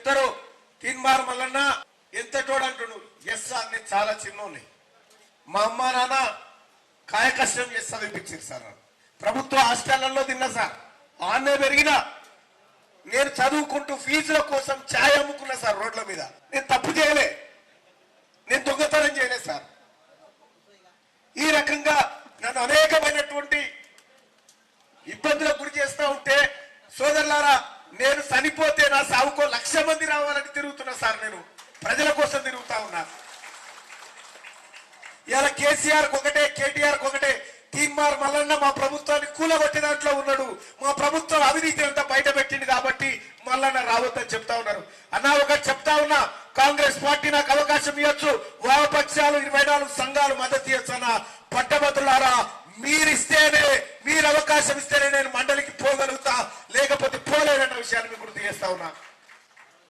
ఇద్దరు తీన్మార్ మల్లన్న ఎంత తోడంటుడు yes sir నేను చాలా చిన్నోని మా అమ్మ నాన్న కాయ కష్టం చేసి చదివిపించారు సార్ ప్రభుత్వ హాస్టళ్లలో తిన్నా సార్ ఆన్నే పెరిగినా నేను చదువుకుంటూ ఫీజుల కోసం ఛాయ్ అమ్ముకున్నా సార్ రోడ్ల మీద నేను తప్పు చేయలే నేను దొంగతనం చేయలేదు సార్ ఈ రకంగా నన్ను అనేకమైనటువంటి ఇబ్బందులకు గురి చేస్తూ ఉంటే సోదరులారా నేను చనిపోతే నా సావుకో 1,00,000 మంది రావాలని తిరుగుతున్నా సార్ నేను ప్రజల కోసం తిరుగుతా ఉన్నా ఇలా కేసీఆర్ ఒకటే కేటీఆర్ ఒకటే తీన్మార్ మల్లన్న మా ప్రభుత్వాన్ని కూలగొట్టే దాంట్లో ఉన్నాడు మా ప్రభుత్వం అవినీతి అంతా బయట పెట్టింది కాబట్టి మల్లన్న రావద్దని చెప్తా ఉన్నారు అన్నా ఒకటి చెప్తా ఉన్నా కాంగ్రెస్ పార్టీ నాకు అవకాశం ఇవ్వచ్చు వామపక్షాలు 24 సంఘాలు మద్దతు ఇవ్వచ్చు అన్న పట్టభద్రులారా మీరు అవకాశం ఇస్తేనే నేను మండలికి పోగలుగుతా లేకపోతే పోలేదన్న విషయాన్ని మీకు గుర్తు చేస్తా ఉన్నా